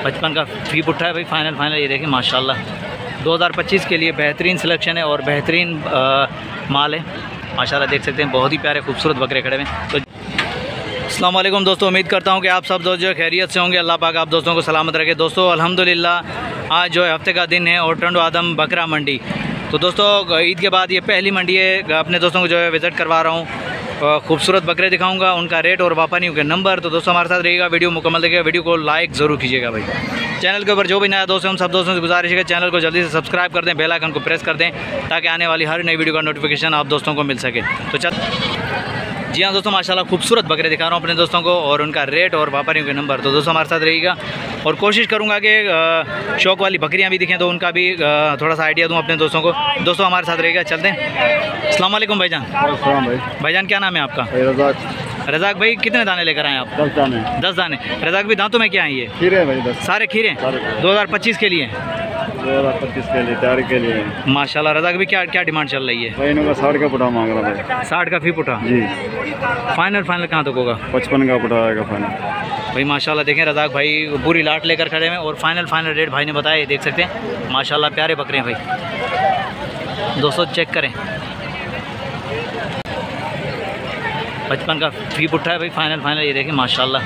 55 का फी पुट्ठा है भाई। फाइनल ये देखिए माशाल्लाह 2025 के लिए बेहतरीन सिलेक्शन है और बेहतरीन माल है माशाल्लाह। देख सकते हैं बहुत ही प्यारे खूबसूरत बकरे खड़े हुए हैं। तो अस्सलाम वालेकुम दोस्तों, उम्मीद करता हूं कि आप सब दोस्त जो खैरियत से होंगे। अल्लाह पाक आप दोस्तों को सलामत रखे। दोस्तों अल्हम्दुलिल्लाह आज जो है हफ्ते का दिन है और टंडो आदम बकरा मंडी। तो दोस्तों ईद के बाद ये पहली मंडी है, अपने दोस्तों को जो है विज़िट करवा रहा हूँ। खूबसूरत बकरे दिखाऊंगा, उनका रेट और व्यापारियों के नंबर। तो दोस्तों हमारे साथ रहिएगा, वीडियो मुकम्मल देखिएगा, वीडियो को लाइक ज़रूर कीजिएगा भाई। चैनल के ऊपर जो भी नया दोस्त है उन सब दोस्तों से गुजारिश है चैनल को जल्दी से सब्सक्राइब कर दें, बेल आइकन को प्रेस कर दें ताकि आने वाली हर नई वीडियो का नोटिफिकेशन आप दोस्तों को मिल सके। तो जी हाँ दोस्तों माशाल्लाह खूबसूरत बकरे दिखा रहा हूँ अपने दोस्तों को और उनका रेट और व्यापारियों के नंबर। तो दोस्तों हमारे साथ रहिएगा और कोशिश करूँगा कि शौक वाली बकरियाँ भी दिखें तो उनका भी थोड़ा सा आइडिया दूँ अपने दोस्तों को। दोस्तों हमारे साथ रहिएगा, चलते हैं। अस्सलाम वालेकुम भाईजान। भाईजान क्या नाम है आपका? रज़ाक भाई। कितने दाने लेकर आए आप? 10 दाने। 10 दाने। रज़ाक भाई दांतों में क्या है ये? खीरे भाई 10 सारे खीरे 2025 के लिए 2025 के लिए तैयारी के लिए माशाल्लाह। रज़ाक भाई क्या डिमांड चल रही है? भाई इनका 60 का पुटा मांग रहा है। 60 का फी पुटा जी। फाइनल कहाँ तक होगा? 55 का पुटा आएगा फाइनल भाई माशाल्लाह। देखें रज़ाक भाई पूरी लाट लेकर खड़े हैं और फाइनल रेट भाई ने बताया, देख सकते हैं माशाल्लाह प्यारे बकरे हैं भाई। दोस्तों चेक करें 55 का फी पुट्ठा है भाई। फाइनल ये देखें माशाल्लाह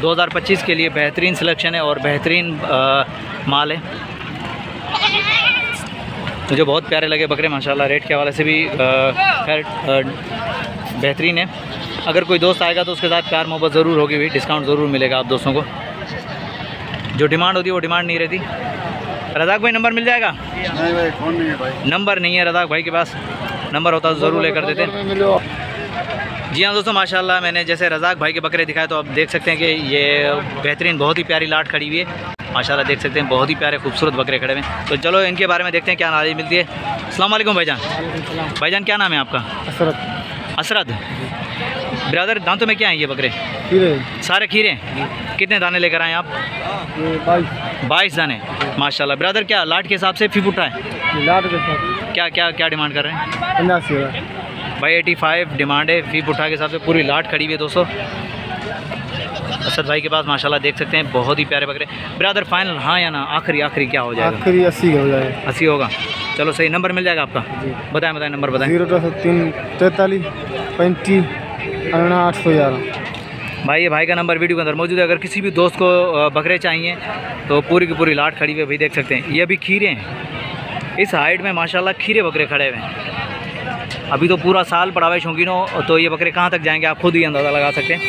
2025 के लिए बेहतरीन सिलेक्शन है और बेहतरीन माल है। मुझे बहुत प्यारे लगे बकरे माशाल्लाह। रेट के हवाले से भी खैर बेहतरीन है। अगर कोई दोस्त आएगा तो उसके साथ प्यार मोहब्बत ज़रूर होगी भाई, डिस्काउंट ज़रूर मिलेगा आप दोस्तों को। जो डिमांड होती है वो डिमांड नहीं रहती। रज़ाक भाई नंबर मिल जाएगा? नहीं भाई, फोन नहीं है भाई। नंबर नहीं है रज़ाक भाई के पास, नंबर होता तो ज़रूर लेकर देते। जी हाँ दोस्तों माशाल्लाह मैंने जैसे रज़ाक भाई के बकरे दिखाए तो आप देख सकते हैं कि ये बेहतरीन बहुत ही प्यारी लाट खड़ी हुई है माशाल्लाह। देख सकते हैं बहुत ही प्यारे खूबसूरत बकरे खड़े हुए हैं। तो चलो इनके बारे में देखते हैं क्या नॉलेज मिलती है। अस्सलाम वालेकुम भाईजान। भाईजान क्या नाम है आपका? असरद। ब्रदर दांतों में क्या है ये बकरे? खीरे सारे खीरे। कितने दाने लेकर आए आप? 22 दाने माशाल्लाह। ब्रदर क्या लाट के हिसाब से फी पुट्ठा है? लाट के साथ क्या डिमांड कर रहे हैं? 85 भाई 85 डिमांड है फी पुट्ठा के हिसाब से। पूरी लाट खड़ी हुई है दोस्तों असद भाई के पास माशाल्लाह। देख सकते हैं बहुत ही प्यारे बकरे। ब्रदर फाइनल हाँ या ना? आखिरी क्या हो जाएगा? आखिरी 80 हो जाएगा। 80 होगा। चलो सही। नंबर मिल जाएगा आपका? बताएं नंबर बताएं। 03 43 35 811। भाई ये भाई का नंबर वीडियो के अंदर मौजूद है। अगर किसी भी दोस्त को बकरे चाहिए तो पूरी की पूरी लाट खड़ी हुई है भाई। देख सकते हैं ये अभी खीरे हैं इस हाइट में माशाल्लाह। खीरे बकरे खड़े हुए हैं। अभी तो पूरा साल पड़ा हुआ है शौकीनों, तो ये बकरे कहाँ तक जाएंगे आप खुद ही अंदाज़ा लगा सकते हैं।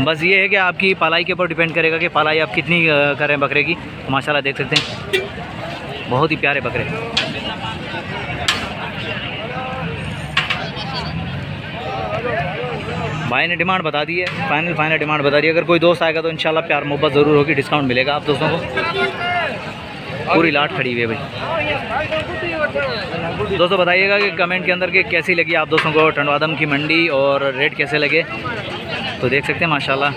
बस ये है कि आपकी पालाई के ऊपर डिपेंड करेगा कि पालाई आप कितनी करें बकरे की। माशाल्लाह देख सकते हैं बहुत ही प्यारे बकरे। भाई ने डिमांड बता दी है, फाइनल डिमांड बता दी है। अगर कोई दोस्त आएगा तो इंशाल्लाह प्यार मोहब्बत ज़रूर होगी, डिस्काउंट मिलेगा आप दोस्तों को। पूरी लाट खड़ी हुई है भाई। दोस्तों बताइएगा कि कमेंट के अंदर कि कैसी लगी आप दोस्तों को टंडो आदम की मंडी और रेट कैसे लगे। तो देख सकते हैं माशाल्लाह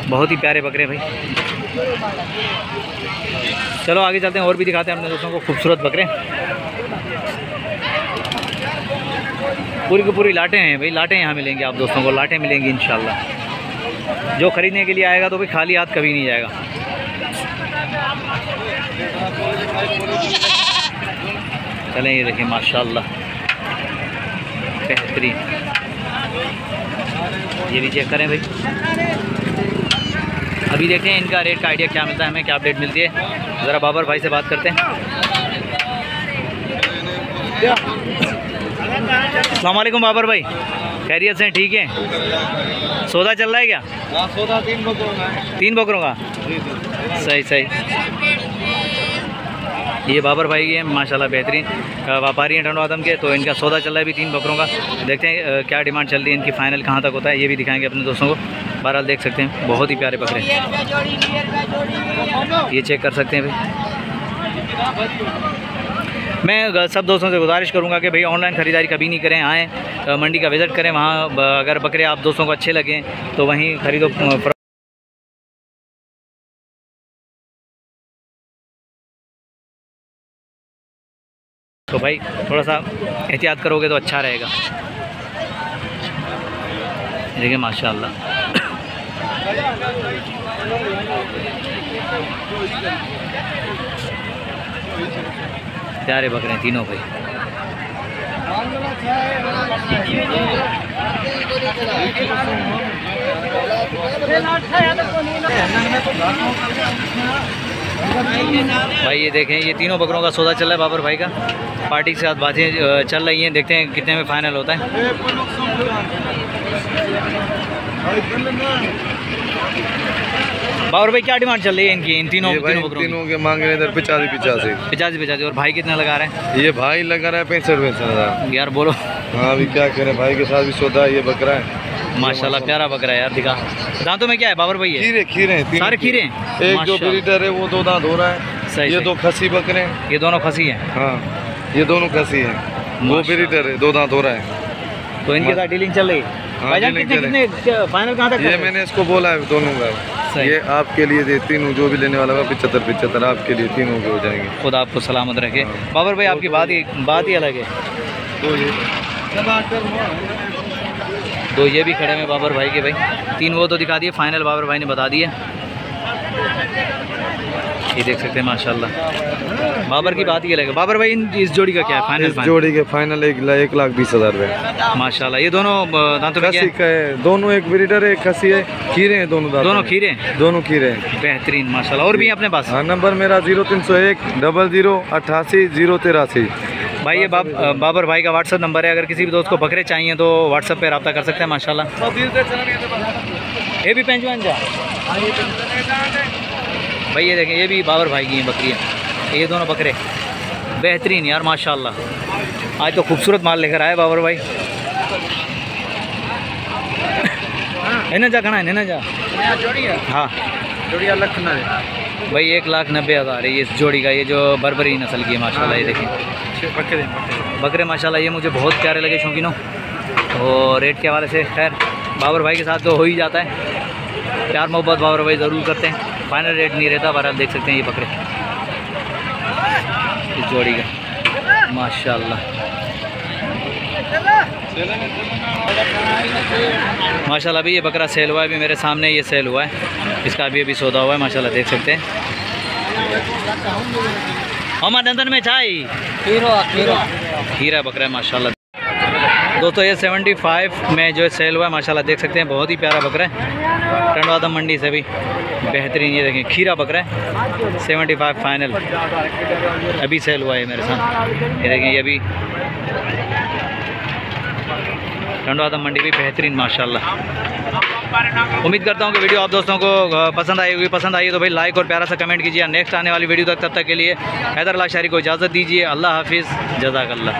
बहुत ही प्यारे बकरे भाई। चलो आगे चलते हैं और भी दिखाते हैं अपने दोस्तों को खूबसूरत बकरे। पूरी की पूरी लाटें हैं भाई। लाटें यहाँ मिलेंगी आप दोस्तों को, लाटें मिलेंगी इंशाल्लाह। जो ख़रीदने के लिए आएगा तो भाई खाली हाथ कभी नहीं जाएगा। चलें ये देखिए माशाल्लाह बेहतरीन। ये भी चेक करें भाई। अभी देखते हैं इनका रेट का आइडिया क्या मिलता है, हमें क्या अपडेट मिलती है। ज़रा बाबर भाई से बात करते हैं। अस्सलाम वालेकुम बाबर भाई, खैरियत से? ठीक है। सौदा चल रहा है क्या? सौदा 3 बकरों का। सही। ये बाबर भाई हैं माशाल्लाह बेहतरीन व्यापारी हैं टंडो आदम के। तो इनका सौदा चल रहा है भी 3 बकरों का। देखते हैं क्या डिमांड चल रही है इनकी, फाइनल कहाँ तक होता है ये भी दिखाएंगे अपने दोस्तों को। बहरहाल देख सकते हैं बहुत ही प्यारे बकरे, ये चेक कर सकते हैं भाई। मैं सब दोस्तों से गुजारिश करूंगा कि भाई ऑनलाइन ख़रीदारी कभी नहीं करें, आएँ मंडी का विज़िट करें। वहाँ अगर बकरे आप दोस्तों को अच्छे लगें तो वहीं ख़रीदो। तो भाई थोड़ा सा एहतियात करोगे तो अच्छा रहेगा। देखिए माशाल्लाह प्यारे बकरे हैं तीनों भाई। भाई ये देखें, ये तीनों बकरों का सौदा चल रहा है बाबर भाई का। पार्टी के साथ बातें चल रही हैं, देखते हैं कितने में फाइनल होता है। बाबर भाई क्या डिमांड चल रही है इनकी, इन तीनों बकरों तीनों के मांग रहे इधर 85 और भाई कितना लगा रहे हैं? ये भाई लगा रहा है 65 हज़ार। यार बोलो। हाँ अभी क्या करें, भाई के साथ भी सौदा है। ये बकरा है माशाल्लाह, प्यारा बकरा है यार। दिखा दांतों में क्या है बाबर भाई? खीरे खीरे सारे खीरे हैं। एक जो ब्रीडर है वो 2 दांत हो रहा है। सही, ये 2 खसी बकरे हैं। ये दोनों खसी हैं। हाँ ये दोनों खसी हैं। वो ब्रीडर है, 2 दांत हो रहा है। तो इनके साथ डीलिंग चल रही है। भाईजान कितने फाइनल कहाँ तक? ये मैंने इसको बोला है दोनों का, ये आपके लिए दे तीनों, जो भी लेने वाला होगा 75 आपके लिए तीनों के हो जाएंगे। खुदा आपको सलामत रखे। बाबर भाई आपकी बात ही अलग है। तो ये भी खड़े हैं बाबर भाई के भाई। 3 वो तो दिखा दिए, फाइनल बाबर भाई ने बता दिए। ये देख सकते हैं माशाल्लाह, बाबर की बात ही अलग है। बाबर भाई इस जोड़ी का क्या है फाइनल? जोड़ी के फाइनल 1,20,000 रुपये माशाल्लाह। ये दोनों दांतों में क्या है? दोनों एक ब्रीडर है, एक खसी है, खीरे हैं दोनों। दोनों खीरे? दोनों खीरे हैं। बेहतरीन माशाल्लाह। और भी अपने पास? हाँ नंबर मेरा 0301 00 88 083। भाई ये बाबर भाई का व्हाट्सअप नंबर है, अगर किसी भी दोस्त को बकरे चाहिए तो व्हाट्सअप पे रब्ता कर सकते हैं माशाल्लाह। ये भी 55 भाई। ये देखें, ये भी बाबर भाई की हैं बकरियाँ। ये दोनों बकरे बेहतरीन यार माशाल्लाह। आज तो खूबसूरत माल लेकर आए बाबर भाई। है ना जा खड़ा है ना जा। हाँ जोड़िया लखनऊ भाई 1,90,000 है ये इस जोड़ी का। ये जो बर्बरी नस्ल की है माशाल्लाह। ये देखें बकरे माशाल्लाह, ये मुझे बहुत प्यारे लगे शौकीनों। और रेट के हवाले से खैर बाबर भाई के साथ तो हो ही जाता है, प्यार मोहब्बत बाबर भाई ज़रूर करते हैं। फाइनल रेट नहीं रहता, बहरहाल देख सकते हैं ये बकरे इस जोड़ी का माशाल्लाह। माशाल्लाह अभी ये बकरा सेल हुआ है, अभी मेरे सामने ये सेल हुआ है। इसका अभी सौदा हुआ है माशाल्लाह, देख सकते हैं। हमारे अंदर में चाय हीरा बकरा है माशाल्लाह। दोस्तों ये 75 में जो सेल हुआ है माशाल्लाह, देख सकते हैं बहुत ही प्यारा बकरा है। टंडवादम मंडी से भी बेहतरीन, ये देखें खीरा बकरा है। 75 फाइनल अभी सेल हुआ है मेरे साथ। ये देखें, ये अभी टंडवादम मंडी भी बेहतरीन माशाल्लाह। उम्मीद करता हूँ कि वीडियो आप दोस्तों को पसंद आई होगी। पसंद आई तो भाई लाइक और प्यारा सा कमेंट कीजिए। नेक्स्ट आने वाली वीडियो तक, तब तक के लिए हैदर अल्लाह शारी को इजाज़त दीजिए। अल्लाह हाफिज़, जज़ाकल्लाह।